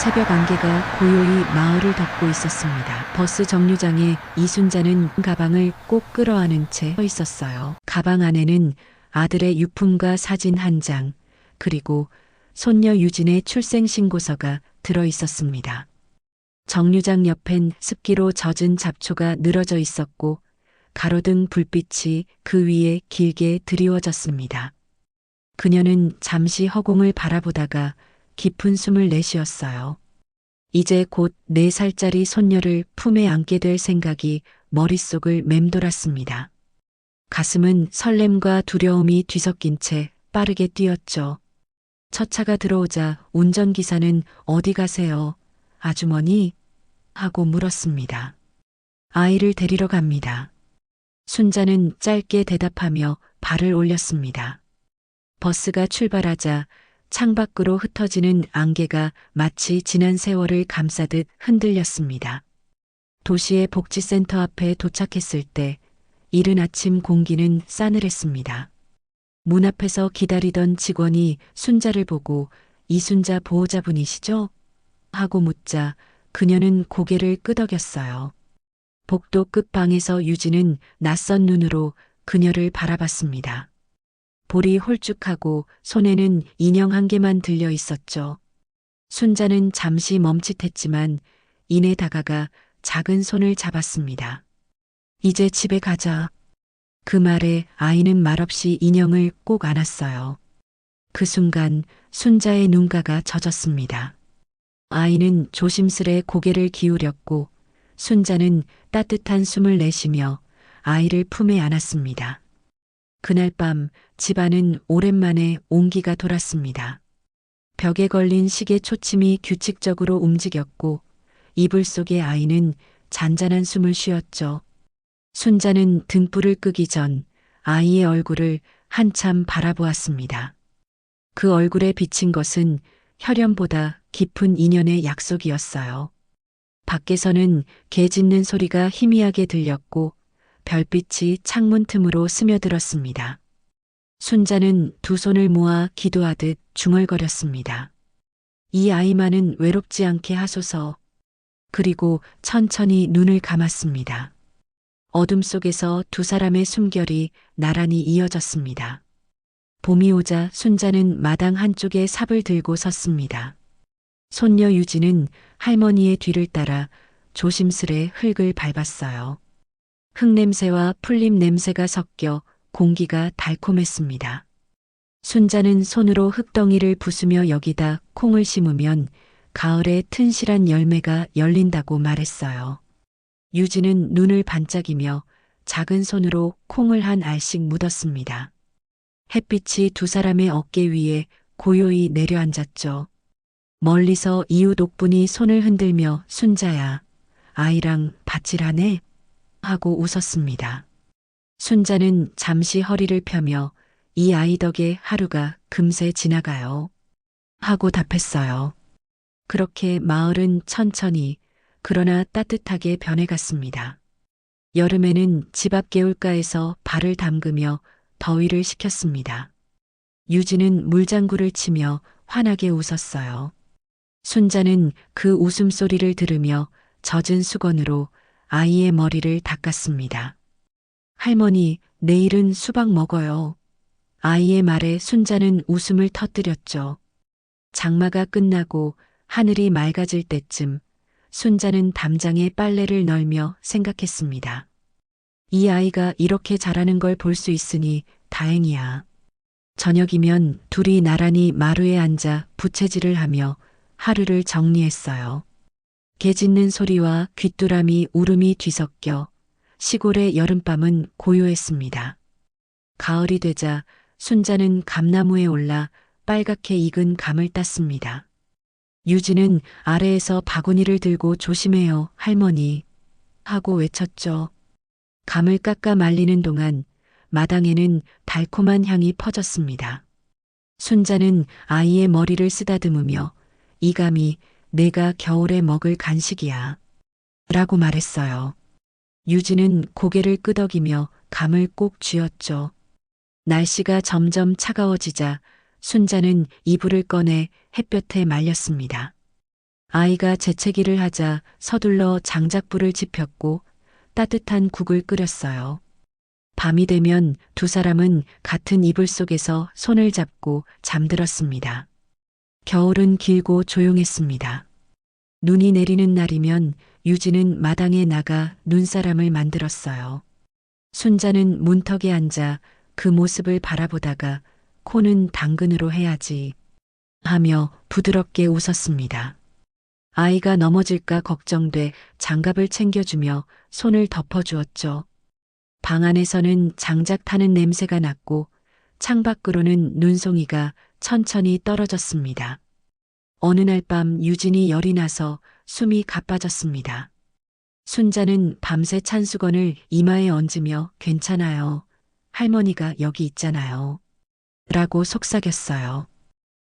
새벽 안개가 고요히 마을을 덮고 있었습니다. 버스 정류장에 이순자는 가방을 꼭 끌어안은 채 서 있었어요. 가방 안에는 아들의 유품과 사진 한 장, 그리고 손녀 유진의 출생신고서가 들어 있었습니다. 정류장 옆엔 습기로 젖은 잡초가 늘어져 있었고 가로등 불빛이 그 위에 길게 드리워졌습니다. 그녀는 잠시 허공을 바라보다가 깊은 숨을 내쉬었어요. 이제 곧 4살짜리 손녀를 품에 안게 될 생각이 머릿속을 맴돌았습니다. 가슴은 설렘과 두려움이 뒤섞인 채 빠르게 뛰었죠. 첫 차가 들어오자 운전기사는 어디 가세요? 아주머니? 하고 물었습니다. 아이를 데리러 갑니다. 순자는 짧게 대답하며 발을 올렸습니다. 버스가 출발하자 창밖으로 흩어지는 안개가 마치 지난 세월을 감싸듯 흔들렸습니다. 도시의 복지센터 앞에 도착했을 때 이른 아침 공기는 싸늘했습니다. 문 앞에서 기다리던 직원이 순자를 보고 이순자 보호자분이시죠? 하고 묻자 그녀는 고개를 끄덕였어요. 복도 끝 방에서 유진은 낯선 눈으로 그녀를 바라봤습니다. 볼이 홀쭉하고 손에는 인형 한 개만 들려 있었죠. 순자는 잠시 멈칫했지만 이내 다가가 작은 손을 잡았습니다. 이제 집에 가자. 그 말에 아이는 말없이 인형을 꼭 안았어요. 그 순간 순자의 눈가가 젖었습니다. 아이는 조심스레 고개를 기울였고 순자는 따뜻한 숨을 내쉬며 아이를 품에 안았습니다. 그날 밤 집안은 오랜만에 온기가 돌았습니다. 벽에 걸린 시계 초침이 규칙적으로 움직였고 이불 속의 아이는 잔잔한 숨을 쉬었죠. 순자는 등불을 끄기 전 아이의 얼굴을 한참 바라보았습니다. 그 얼굴에 비친 것은 혈연보다 깊은 인연의 약속이었어요. 밖에서는 개 짖는 소리가 희미하게 들렸고 별빛이 창문 틈으로 스며들었습니다. 순자는 두 손을 모아 기도하듯 중얼거렸습니다. 이 아이만은 외롭지 않게 하소서. 그리고 천천히 눈을 감았습니다. 어둠 속에서 두 사람의 숨결이 나란히 이어졌습니다. 봄이 오자 순자는 마당 한쪽에 삽을 들고 섰습니다. 손녀 유진은 할머니의 뒤를 따라 조심스레 흙을 밟았어요. 흙냄새와 풀잎 냄새가 섞여 공기가 달콤했습니다. 순자는 손으로 흙덩이를 부수며 여기다 콩을 심으면 가을에 튼실한 열매가 열린다고 말했어요. 유진은 눈을 반짝이며 작은 손으로 콩을 한 알씩 묻었습니다. 햇빛이 두 사람의 어깨 위에 고요히 내려앉았죠. 멀리서 이웃 옥분이 손을 흔들며 순자야, 아이랑 밭일하네? 하고 웃었습니다. 순자는 잠시 허리를 펴며 이 아이 덕에 하루가 금세 지나가요. 하고 답했어요. 그렇게 마을은 천천히 그러나 따뜻하게 변해갔습니다. 여름에는 집 앞 개울가에서 발을 담그며 더위를 식혔습니다. 유진은 물장구를 치며 환하게 웃었어요. 순자는 그 웃음소리를 들으며 젖은 수건으로 아이의 머리를 닦았습니다. 할머니, 내일은 수박 먹어요. 아이의 말에 순자는 웃음을 터뜨렸죠. 장마가 끝나고 하늘이 맑아질 때쯤 순자는 담장에 빨래를 널며 생각했습니다. 이 아이가 이렇게 자라는 걸 볼 수 있으니 다행이야. 저녁이면 둘이 나란히 마루에 앉아 부채질을 하며 하루를 정리했어요. 개 짖는 소리와 귀뚜라미 울음이 뒤섞여 시골의 여름밤은 고요했습니다. 가을이 되자 순자는 감나무에 올라 빨갛게 익은 감을 땄습니다. 유진은 아래에서 바구니를 들고 조심해요, 할머니. 하고 외쳤죠. 감을 깎아 말리는 동안 마당에는 달콤한 향이 퍼졌습니다. 순자는 아이의 머리를 쓰다듬으며 이 감이 내가 겨울에 먹을 간식이야. 라고 말했어요. 유진은 고개를 끄덕이며 감을 꼭 쥐었죠. 날씨가 점점 차가워지자 순자는 이불을 꺼내 햇볕에 말렸습니다. 아이가 재채기를 하자 서둘러 장작불을 지폈고 따뜻한 국을 끓였어요. 밤이 되면 두 사람은 같은 이불 속에서 손을 잡고 잠들었습니다. 겨울은 길고 조용했습니다. 눈이 내리는 날이면 유진은 마당에 나가 눈사람을 만들었어요. 순자는 문턱에 앉아 그 모습을 바라보다가 코는 당근으로 해야지 하며 부드럽게 웃었습니다. 아이가 넘어질까 걱정돼 장갑을 챙겨주며 손을 덮어주었죠. 방 안에서는 장작 타는 냄새가 났고 창밖으로는 눈송이가 천천히 떨어졌습니다. 어느 날 밤 유진이 열이 나서 숨이 가빠졌습니다. 순자는 밤새 찬수건을 이마에 얹으며 괜찮아요. 할머니가 여기 있잖아요. 라고 속삭였어요.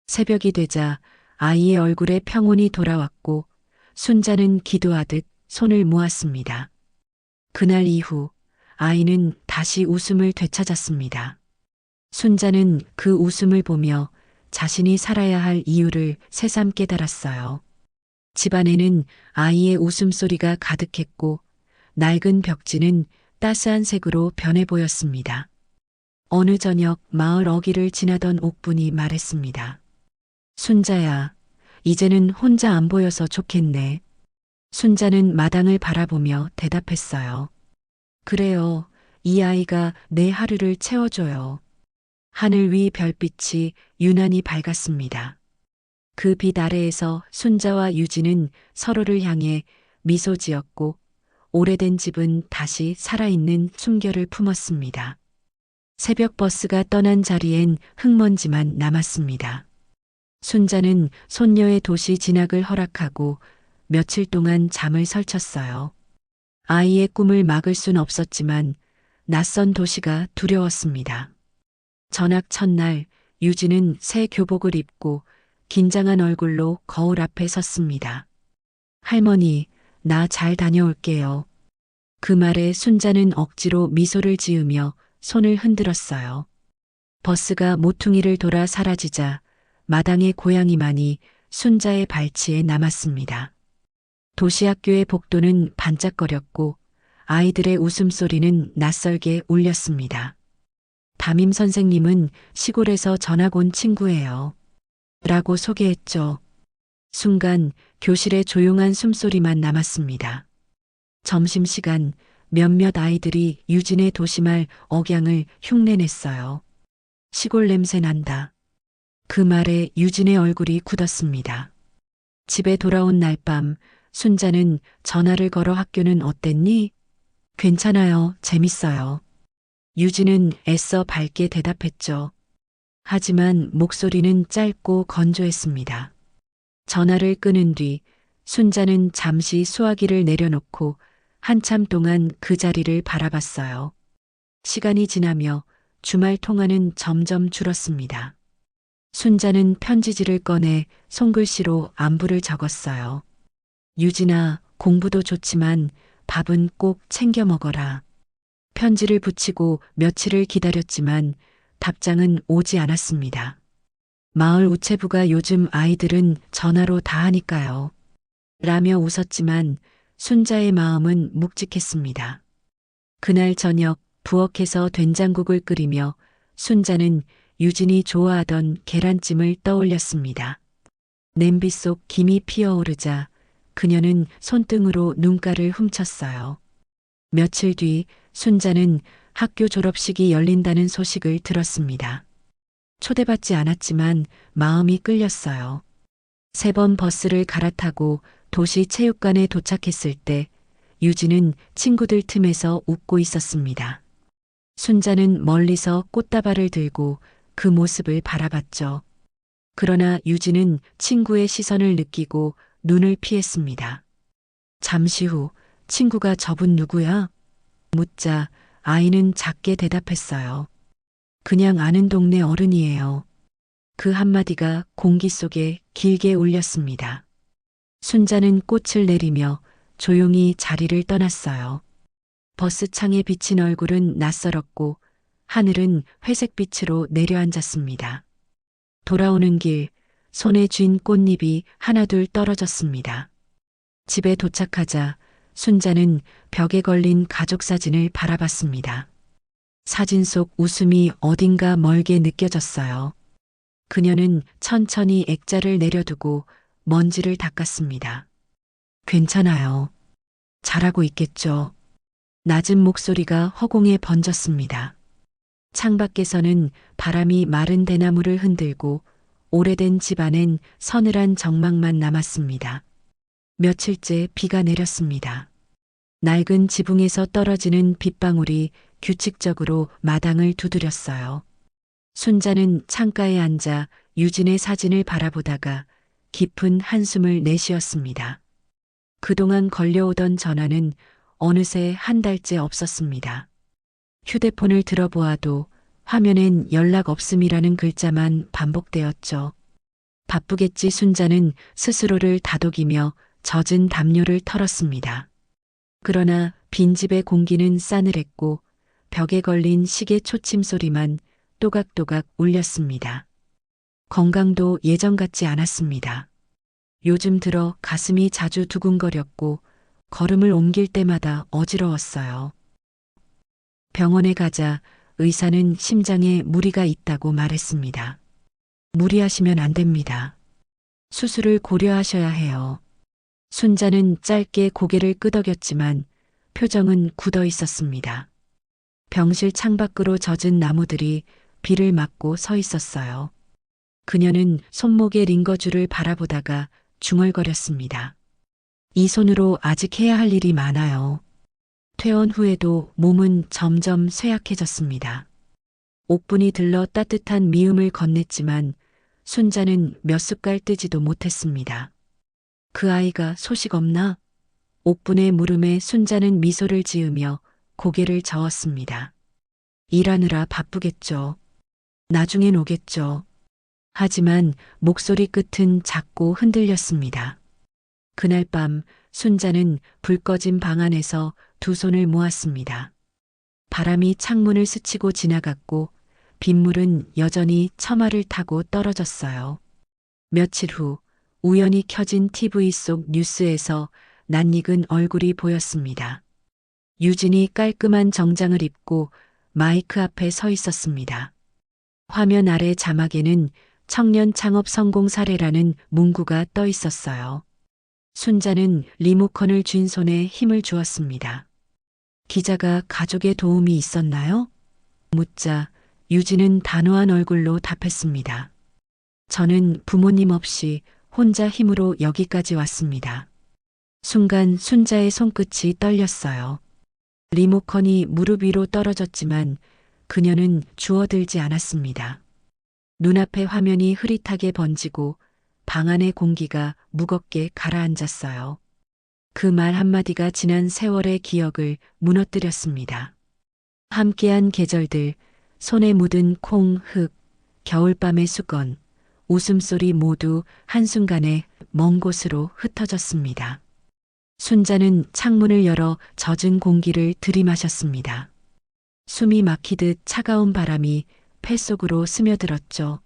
새벽이 되자 아이의 얼굴에 평온이 돌아왔고 순자는 기도하듯 손을 모았습니다. 그날 이후 아이는 다시 웃음을 되찾았습니다. 순자는 그 웃음을 보며 자신이 살아야 할 이유를 새삼 깨달았어요. 집안에는 아이의 웃음소리가 가득했고 낡은 벽지는 따스한 색으로 변해 보였습니다. 어느 저녁 마을 어귀를 지나던 옥분이 말했습니다. 순자야, 이제는 혼자 안 보여서 좋겠네. 순자는 마당을 바라보며 대답했어요. 그래요, 이 아이가 내 하루를 채워줘요. 하늘 위 별빛이 유난히 밝았습니다. 그 빛 아래에서 순자와 유진은 서로를 향해 미소 지었고 오래된 집은 다시 살아있는 숨결을 품었습니다. 새벽 버스가 떠난 자리엔 흙먼지만 남았습니다. 순자는 손녀의 도시 진학을 허락하고 며칠 동안 잠을 설쳤어요. 아이의 꿈을 막을 순 없었지만 낯선 도시가 두려웠습니다. 전학 첫날 유진은 새 교복을 입고 긴장한 얼굴로 거울 앞에 섰습니다. 할머니, 나 잘 다녀올게요. 그 말에 순자는 억지로 미소를 지으며 손을 흔들었어요. 버스가 모퉁이를 돌아 사라지자 마당의 고양이만이 순자의 발치에 남았습니다. 도시학교의 복도는 반짝거렸고 아이들의 웃음소리는 낯설게 울렸습니다. 담임 선생님은 시골에서 전학 온 친구예요. 라고 소개했죠. 순간 교실에 조용한 숨소리만 남았습니다. 점심시간 몇몇 아이들이 유진의 도시말 억양을 흉내냈어요. 시골 냄새 난다. 그 말에 유진의 얼굴이 굳었습니다. 집에 돌아온 날 밤 순자는 전화를 걸어 학교는 어땠니? 괜찮아요. 재밌어요. 유진은 애써 밝게 대답했죠. 하지만 목소리는 짧고 건조했습니다. 전화를 끊은 뒤 순자는 잠시 수화기를 내려놓고 한참 동안 그 자리를 바라봤어요. 시간이 지나며 주말 통화는 점점 줄었습니다. 순자는 편지지를 꺼내 손글씨로 안부를 적었어요. 유진아, 공부도 좋지만 밥은 꼭 챙겨 먹어라. 편지를 붙이고 며칠을 기다렸지만 답장은 오지 않았습니다. 마을 우체부가 요즘 아이들은 전화로 다 하니까요. 라며 웃었지만 순자의 마음은 묵직했습니다. 그날 저녁 부엌에서 된장국을 끓이며 순자는 유진이 좋아하던 계란찜을 떠올렸습니다. 냄비 속 김이 피어오르자 그녀는 손등으로 눈가를 훔쳤어요. 며칠 뒤 순자는 학교 졸업식이 열린다는 소식을 들었습니다. 초대받지 않았지만 마음이 끌렸어요. 3번 버스를 갈아타고 도시 체육관에 도착했을 때 유진은 친구들 틈에서 웃고 있었습니다. 순자는 멀리서 꽃다발을 들고 그 모습을 바라봤죠. 그러나 유진은 친구의 시선을 느끼고 눈을 피했습니다. 잠시 후 친구가 저분 누구야? 묻자 아이는 작게 대답했어요. 그냥 아는 동네 어른이에요. 그 한마디가 공기 속에 길게 울렸습니다. 순자는 꽃을 내리며 조용히 자리를 떠났어요. 버스 창에 비친 얼굴은 낯설었고 하늘은 회색빛으로 내려앉았습니다. 돌아오는 길 손에 쥔 꽃잎이 하나둘 떨어졌습니다. 집에 도착하자 순자는 벽에 걸린 가족 사진을 바라봤습니다. 사진 속 웃음이 어딘가 멀게 느껴졌어요. 그녀는 천천히 액자를 내려두고 먼지를 닦았습니다. 괜찮아요. 잘하고 있겠죠. 낮은 목소리가 허공에 번졌습니다. 창밖에서는 바람이 마른 대나무를 흔들고 오래된 집 안엔 서늘한 정막만 남았습니다. 며칠째 비가 내렸습니다. 낡은 지붕에서 떨어지는 빗방울이 규칙적으로 마당을 두드렸어요. 순자는 창가에 앉아 유진의 사진을 바라보다가 깊은 한숨을 내쉬었습니다. 그동안 걸려오던 전화는 어느새 한 달째 없었습니다. 휴대폰을 들어보아도 화면엔 연락 없음이라는 글자만 반복되었죠. 바쁘겠지 순자는 스스로를 다독이며 젖은 담요를 털었습니다. 그러나 빈집의 공기는 싸늘했고 벽에 걸린 시계 초침 소리만 또각또각 울렸습니다. 건강도 예전 같지 않았습니다. 요즘 들어 가슴이 자주 두근거렸고 걸음을 옮길 때마다 어지러웠어요. 병원에 가자 의사는 심장에 무리가 있다고 말했습니다. 무리하시면 안 됩니다. 수술을 고려하셔야 해요. 순자는 짧게 고개를 끄덕였지만 표정은 굳어 있었습니다. 병실 창밖으로 젖은 나무들이 비를 맞고 서 있었어요. 그녀는 손목의 링거줄을 바라보다가 중얼거렸습니다. 이 손으로 아직 해야 할 일이 많아요. 퇴원 후에도 몸은 점점 쇠약해졌습니다. 옥분이 들러 따뜻한 미음을 건넸지만 순자는 몇 숟갈 뜨지도 못했습니다. 그 아이가 소식 없나? 옥분의 물음에 순자는 미소를 지으며 고개를 저었습니다. 일하느라 바쁘겠죠. 나중엔 오겠죠. 하지만 목소리 끝은 작고 흔들렸습니다. 그날 밤 순자는 불 꺼진 방 안에서 두 손을 모았습니다. 바람이 창문을 스치고 지나갔고 빗물은 여전히 처마를 타고 떨어졌어요. 며칠 후 우연히 켜진 TV 속 뉴스에서 낯익은 얼굴이 보였습니다. 유진이 깔끔한 정장을 입고 마이크 앞에 서 있었습니다. 화면 아래 자막에는 청년 창업 성공 사례라는 문구가 떠 있었어요. 순자는 리모컨을 쥔 손에 힘을 주었습니다. 기자가 가족의 도움이 있었나요? 묻자 유진은 단호한 얼굴로 답했습니다. 저는 부모님 없이 혼자 힘으로 여기까지 왔습니다. 순간 순자의 손끝이 떨렸어요. 리모컨이 무릎 위로 떨어졌지만 그녀는 주워들지 않았습니다. 눈앞의 화면이 흐릿하게 번지고 방 안의 공기가 무겁게 가라앉았어요. 그 말 한마디가 지난 세월의 기억을 무너뜨렸습니다. 함께한 계절들, 손에 묻은 콩, 흙, 겨울밤의 수건, 웃음소리 모두 한순간에 먼 곳으로 흩어졌습니다. 순자는 창문을 열어 젖은 공기를 들이마셨습니다. 숨이 막히듯 차가운 바람이 폐 속으로 스며들었죠.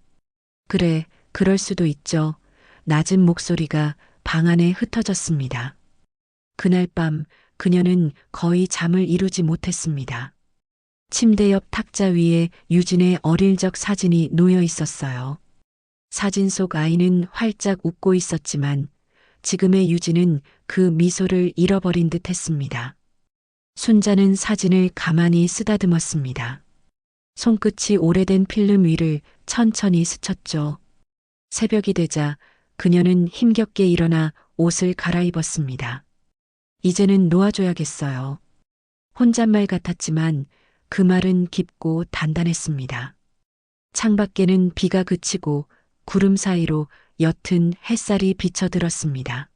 그래, 그럴 수도 있죠. 낮은 목소리가 방 안에 흩어졌습니다. 그날 밤 그녀는 거의 잠을 이루지 못했습니다. 침대 옆 탁자 위에 유진의 어릴 적 사진이 놓여 있었어요. 사진 속 아이는 활짝 웃고 있었지만 지금의 유진은 그 미소를 잃어버린 듯 했습니다. 순자는 사진을 가만히 쓰다듬었습니다. 손끝이 오래된 필름 위를 천천히 스쳤죠. 새벽이 되자 그녀는 힘겹게 일어나 옷을 갈아입었습니다. 이제는 놓아줘야겠어요. 혼잣말 같았지만 그 말은 깊고 단단했습니다. 창밖에는 비가 그치고 구름 사이로 옅은 햇살이 비쳐들었습니다.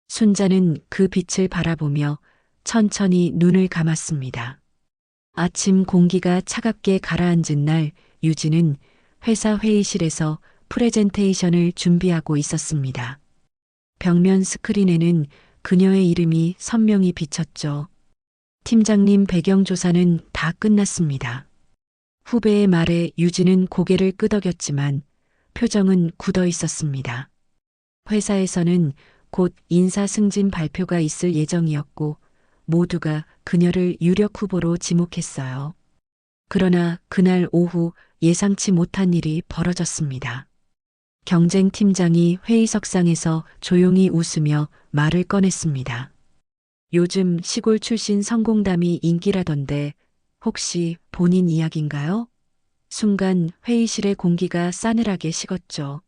순자는 그 빛을 바라보며 천천히 눈을 감았습니다. 아침 공기가 차갑게 가라앉은 날 유진은 회사 회의실에서 프레젠테이션을 준비하고 있었습니다. 벽면 스크린에는 그녀의 이름이 선명히 비쳤죠. 팀장님 배경 조사는 다 끝났습니다. 후배의 말에 유진은 고개를 끄덕였지만 표정은 굳어 있었습니다. 회사에서는 곧 인사 승진 발표가 있을 예정이었고 모두가 그녀를 유력 후보로 지목했어요. 그러나 그날 오후 예상치 못한 일이 벌어졌습니다. 경쟁팀장이 회의석상에서 조용히 웃으며 말을 꺼냈습니다. 요즘 시골 출신 성공담이 인기라던데 혹시 본인 이야기인가요? 순간 회의실의 공기가 싸늘하게 식었죠.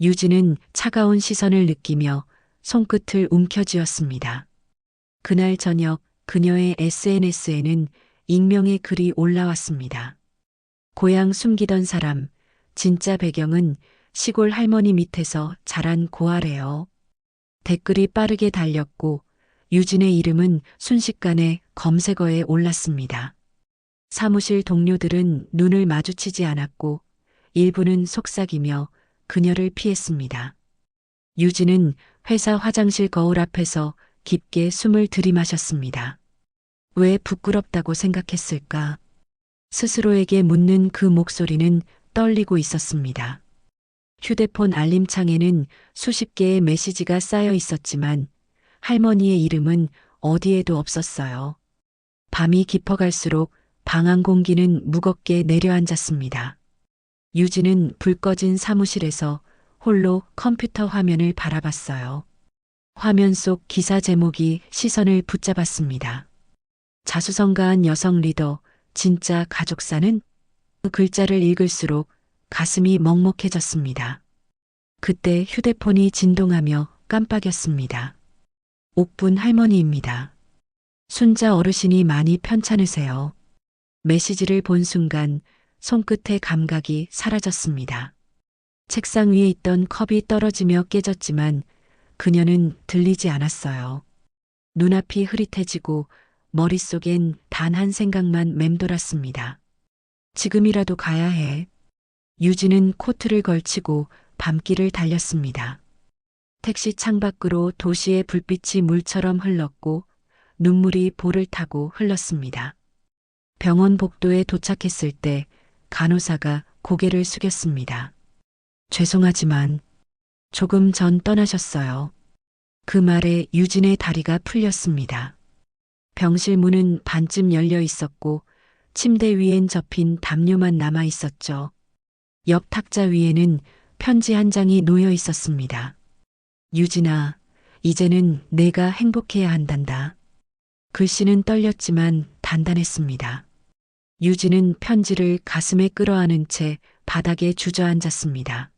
유진은 차가운 시선을 느끼며 손끝을 움켜쥐었습니다. 그날 저녁 그녀의 SNS에는 익명의 글이 올라왔습니다. 고향 숨기던 사람, 진짜 배경은 시골 할머니 밑에서 자란 고아래요. 댓글이 빠르게 달렸고 유진의 이름은 순식간에 검색어에 올랐습니다. 사무실 동료들은 눈을 마주치지 않았고 일부는 속삭이며 그녀를 피했습니다. 유진은 회사 화장실 거울 앞에서 깊게 숨을 들이마셨습니다. 왜 부끄럽다고 생각했을까? 스스로에게 묻는 그 목소리는 떨리고 있었습니다. 휴대폰 알림창에는 수십 개의 메시지가 쌓여 있었지만 할머니의 이름은 어디에도 없었어요. 밤이 깊어갈수록 방 안 공기는 무겁게 내려앉았습니다. 유진은 불 꺼진 사무실에서 홀로 컴퓨터 화면을 바라봤어요. 화면 속 기사 제목이 시선을 붙잡았습니다. 자수성가한 여성 리더, 진짜 가족사는? 그 글자를 읽을수록 가슴이 먹먹해졌습니다. 그때 휴대폰이 진동하며 깜빡였습니다. 옥분 할머니입니다. 순자 어르신이 많이 편찮으세요. 메시지를 본 순간 손끝의 감각이 사라졌습니다. 책상 위에 있던 컵이 떨어지며 깨졌지만 그녀는 들리지 않았어요. 눈앞이 흐릿해지고 머릿속엔 단 한 생각만 맴돌았습니다. 지금이라도 가야 해. 유진은 코트를 걸치고 밤길을 달렸습니다. 택시 창밖으로 도시의 불빛이 물처럼 흘렀고 눈물이 볼을 타고 흘렀습니다. 병원 복도에 도착했을 때 간호사가 고개를 숙였습니다. 죄송하지만 조금 전 떠나셨어요. 그 말에 유진의 다리가 풀렸습니다. 병실 문은 반쯤 열려 있었고 침대 위엔 접힌 담요만 남아 있었죠. 옆 탁자 위에는 편지 한 장이 놓여 있었습니다. 유진아, 이제는 내가 행복해야 한단다. 글씨는 떨렸지만 단단했습니다. 유진은 편지를 가슴에 끌어안은 채 바닥에 주저앉았습니다.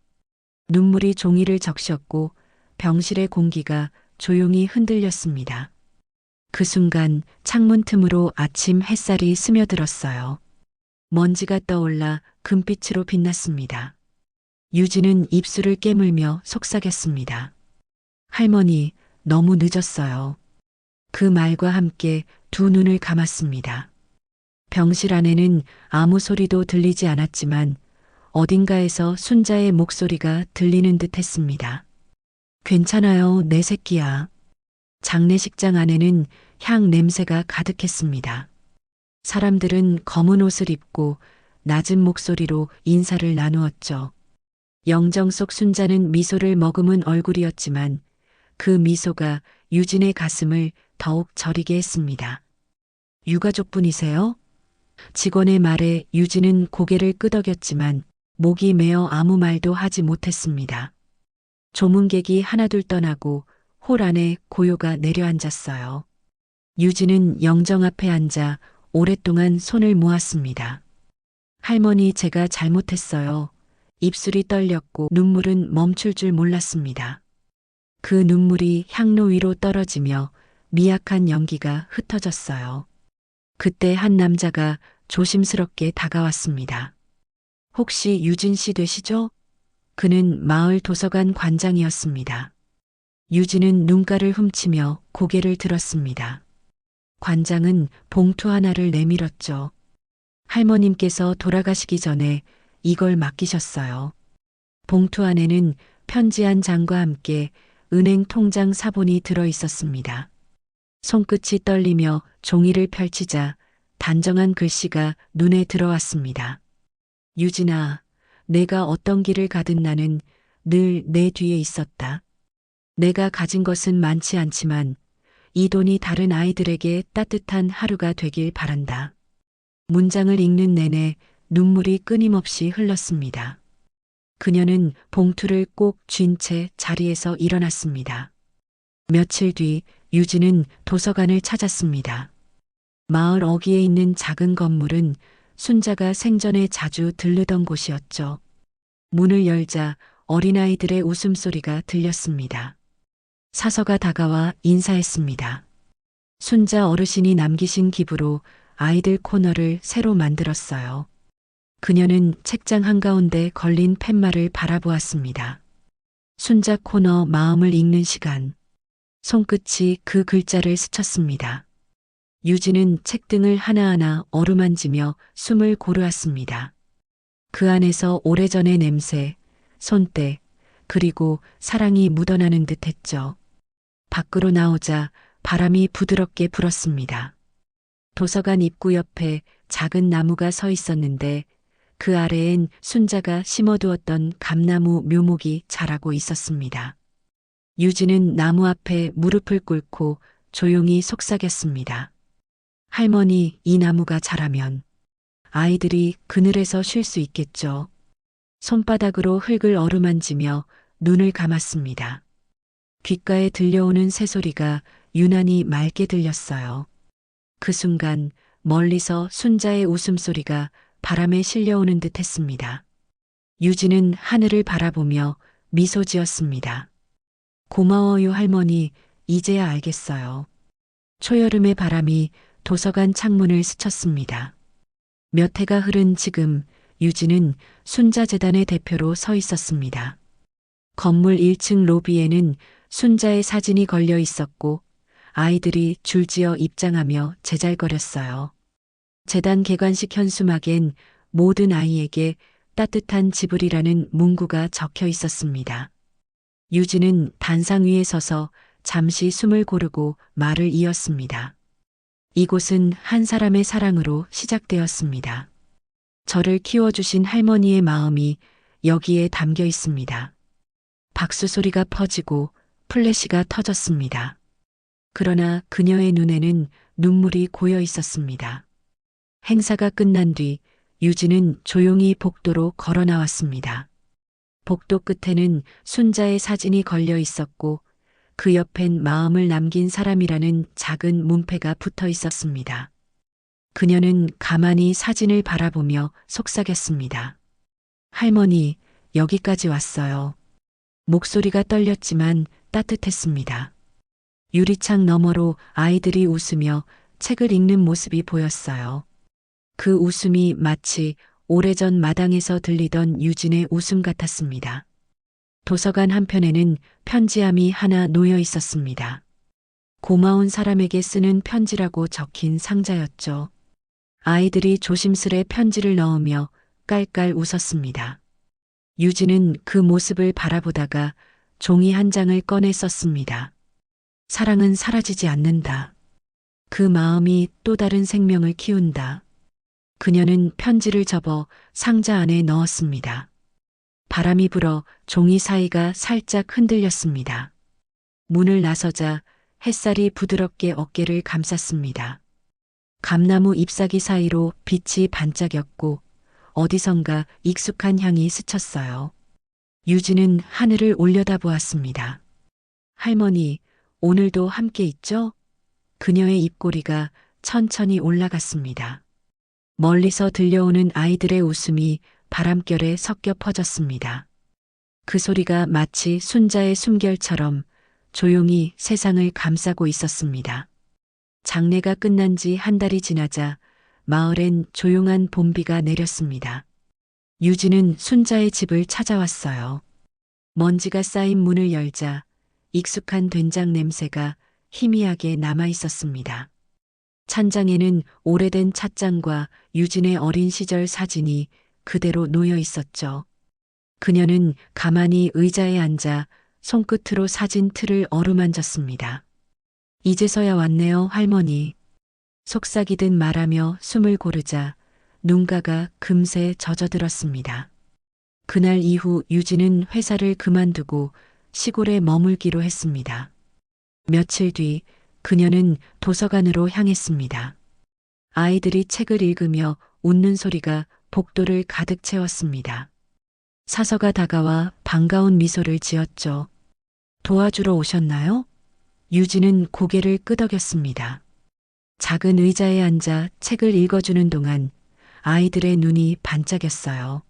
눈물이 종이를 적셨고 병실의 공기가 조용히 흔들렸습니다. 그 순간 창문 틈으로 아침 햇살이 스며들었어요. 먼지가 떠올라 금빛으로 빛났습니다. 유진은 입술을 깨물며 속삭였습니다. 할머니, 너무 늦었어요. 그 말과 함께 두 눈을 감았습니다. 병실 안에는 아무 소리도 들리지 않았지만 어딘가에서 순자의 목소리가 들리는 듯 했습니다. 괜찮아요, 내 새끼야. 장례식장 안에는 향 냄새가 가득했습니다. 사람들은 검은 옷을 입고 낮은 목소리로 인사를 나누었죠. 영정 속 순자는 미소를 머금은 얼굴이었지만 그 미소가 유진의 가슴을 더욱 저리게 했습니다. 유가족분이세요? 직원의 말에 유진은 고개를 끄덕였지만 목이 메어 아무 말도 하지 못했습니다. 조문객이 하나둘 떠나고 홀 안에 고요가 내려앉았어요. 유진은 영정 앞에 앉아 오랫동안 손을 모았습니다. 할머니, 제가 잘못했어요. 입술이 떨렸고 눈물은 멈출 줄 몰랐습니다. 그 눈물이 향로 위로 떨어지며 미약한 연기가 흩어졌어요. 그때 한 남자가 조심스럽게 다가왔습니다. 혹시 유진 씨 되시죠? 그는 마을 도서관 관장이었습니다. 유진은 눈가를 훔치며 고개를 들었습니다. 관장은 봉투 하나를 내밀었죠. 할머님께서 돌아가시기 전에 이걸 맡기셨어요. 봉투 안에는 편지 한 장과 함께 은행 통장 사본이 들어 있었습니다. 손끝이 떨리며 종이를 펼치자 단정한 글씨가 눈에 들어왔습니다. 유진아, 내가 어떤 길을 가든 나는 늘 내 뒤에 있었다. 내가 가진 것은 많지 않지만 이 돈이 다른 아이들에게 따뜻한 하루가 되길 바란다. 문장을 읽는 내내 눈물이 끊임없이 흘렀습니다. 그녀는 봉투를 꼭 쥔 채 자리에서 일어났습니다. 며칠 뒤 유진은 도서관을 찾았습니다. 마을 어귀에 있는 작은 건물은 순자가 생전에 자주 들르던 곳이었죠. 문을 열자 어린아이들의 웃음소리가 들렸습니다. 사서가 다가와 인사했습니다. 순자 어르신이 남기신 기부로 아이들 코너를 새로 만들었어요. 그녀는 책장 한가운데 걸린 팻말을 바라보았습니다. 순자 코너 마음을 읽는 시간. 손끝이 그 글자를 스쳤습니다. 유진은 책등을 하나하나 어루만지며 숨을 고르았습니다. 그 안에서 오래전의 냄새, 손때, 그리고 사랑이 묻어나는 듯 했죠. 밖으로 나오자 바람이 부드럽게 불었습니다. 도서관 입구 옆에 작은 나무가 서 있었는데 그 아래엔 순자가 심어두었던 감나무 묘목이 자라고 있었습니다. 유진은 나무 앞에 무릎을 꿇고 조용히 속삭였습니다. 할머니, 이 나무가 자라면 아이들이 그늘에서 쉴 수 있겠죠. 손바닥으로 흙을 어루만지며 눈을 감았습니다. 귓가에 들려오는 새소리가 유난히 맑게 들렸어요. 그 순간 멀리서 순자의 웃음소리가 바람에 실려오는 듯 했습니다. 유진은 하늘을 바라보며 미소 지었습니다. 고마워요 할머니, 이제야 알겠어요. 초여름의 바람이 도서관 창문을 스쳤습니다. 몇 해가 흐른 지금 유진은 순자재단의 대표로 서 있었습니다. 건물 1층 로비에는 순자의 사진이 걸려 있었고 아이들이 줄지어 입장하며 제잘거렸어요. 재단 개관식 현수막엔 모든 아이에게 따뜻한 지불이라는 문구가 적혀 있었습니다. 유진은 단상 위에 서서 잠시 숨을 고르고 말을 이었습니다. 이곳은 한 사람의 사랑으로 시작되었습니다. 저를 키워주신 할머니의 마음이 여기에 담겨 있습니다. 박수 소리가 퍼지고 플래시가 터졌습니다. 그러나 그녀의 눈에는 눈물이 고여 있었습니다. 행사가 끝난 뒤 유진은 조용히 복도로 걸어 나왔습니다. 복도 끝에는 순자의 사진이 걸려 있었고 그 옆엔 마음을 남긴 사람이라는 작은 문패가 붙어 있었습니다. 그녀는 가만히 사진을 바라보며 속삭였습니다. 할머니, 여기까지 왔어요. 목소리가 떨렸지만 따뜻했습니다. 유리창 너머로 아이들이 웃으며 책을 읽는 모습이 보였어요. 그 웃음이 마치 오래전 마당에서 들리던 유진의 웃음 같았습니다. 도서관 한편에는 편지함이 하나 놓여 있었습니다. 고마운 사람에게 쓰는 편지라고 적힌 상자였죠. 아이들이 조심스레 편지를 넣으며 깔깔 웃었습니다. 유진은 그 모습을 바라보다가 종이 한 장을 꺼내 썼습니다. 사랑은 사라지지 않는다. 그 마음이 또 다른 생명을 키운다. 그녀는 편지를 접어 상자 안에 넣었습니다. 바람이 불어 종이 사이가 살짝 흔들렸습니다. 문을 나서자 햇살이 부드럽게 어깨를 감쌌습니다. 감나무 잎사귀 사이로 빛이 반짝였고 어디선가 익숙한 향이 스쳤어요. 유진은 하늘을 올려다보았습니다. 할머니, 오늘도 함께 있죠? 그녀의 입꼬리가 천천히 올라갔습니다. 멀리서 들려오는 아이들의 웃음이 바람결에 섞여 퍼졌습니다. 그 소리가 마치 순자의 숨결처럼 조용히 세상을 감싸고 있었습니다. 장례가 끝난 지 한 달이 지나자 마을엔 조용한 봄비가 내렸습니다. 유진은 순자의 집을 찾아왔어요. 먼지가 쌓인 문을 열자 익숙한 된장 냄새가 희미하게 남아 있었습니다. 찬장에는 오래된 찻잔과 유진의 어린 시절 사진이 그대로 놓여 있었죠. 그녀는 가만히 의자에 앉아 손끝으로 사진 틀을 어루만졌습니다. 이제서야 왔네요, 할머니. 속삭이듯 말하며 숨을 고르자 눈가가 금세 젖어들었습니다. 그날 이후 유진은 회사를 그만두고 시골에 머물기로 했습니다. 며칠 뒤 그녀는 도서관으로 향했습니다. 아이들이 책을 읽으며 웃는 소리가 복도를 가득 채웠습니다. 사서가 다가와 반가운 미소를 지었죠. 도와주러 오셨나요? 유진은 고개를 끄덕였습니다. 작은 의자에 앉아 책을 읽어주는 동안 아이들의 눈이 반짝였어요.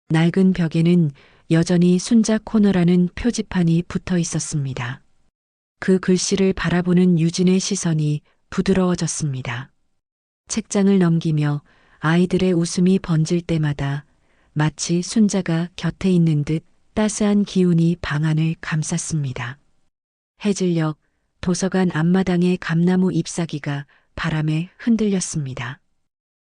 낡은 벽에는 여전히 순자 코너라는 표지판이 붙어 있었습니다. 그 글씨를 바라보는 유진의 시선이 부드러워졌습니다. 책장을 넘기며 아이들의 웃음이 번질 때마다 마치 순자가 곁에 있는 듯 따스한 기운이 방 안을 감쌌습니다. 해질녘 도서관 앞마당의 감나무 잎사귀가 바람에 흔들렸습니다.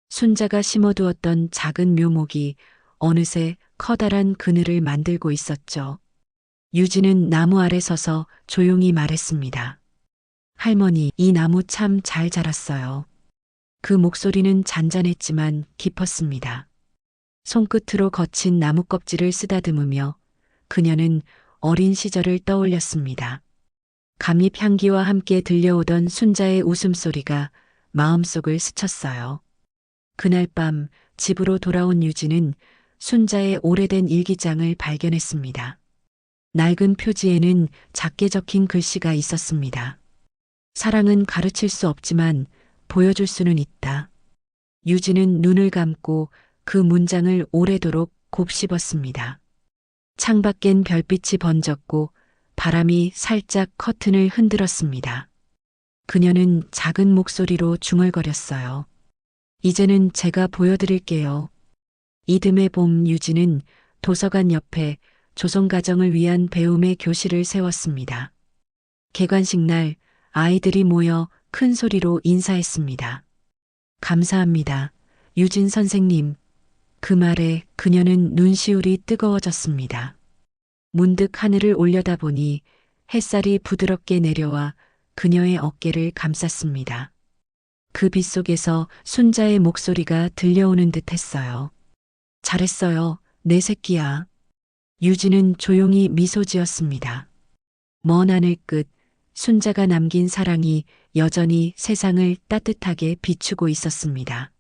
순자가 심어두었던 작은 묘목이 어느새 커다란 그늘을 만들고 있었죠. 유진은 나무 아래 서서 조용히 말했습니다. 할머니, 이 나무 참 잘 자랐어요. 그 목소리는 잔잔했지만 깊었습니다. 손끝으로 거친 나무 껍질을 쓰다듬으며 그녀는 어린 시절을 떠올렸습니다. 감잎 향기와 함께 들려오던 순자의 웃음소리가 마음속을 스쳤어요. 그날 밤 집으로 돌아온 유진은 순자의 오래된 일기장을 발견했습니다. 낡은 표지에는 작게 적힌 글씨가 있었습니다. 사랑은 가르칠 수 없지만 보여줄 수는 있다. 유진은 눈을 감고 그 문장을 오래도록 곱씹었습니다. 창밖엔 별빛이 번졌고 바람이 살짝 커튼을 흔들었습니다. 그녀는 작은 목소리로 중얼거렸어요. 이제는 제가 보여드릴게요. 이듬해 봄 유진은 도서관 옆에 조선가정을 위한 배움의 교실을 세웠습니다. 개관식 날 아이들이 모여 큰 소리로 인사했습니다. 감사합니다. 유진 선생님. 그 말에 그녀는 눈시울이 뜨거워졌습니다. 문득 하늘을 올려다보니 햇살이 부드럽게 내려와 그녀의 어깨를 감쌌습니다. 그 빛 속에서 순자의 목소리가 들려오는 듯 했어요. 잘했어요, 내 새끼야. 유진은 조용히 미소 지었습니다. 먼 하늘 끝 순자가 남긴 사랑이 여전히 세상을 따뜻하게 비추고 있었습니다.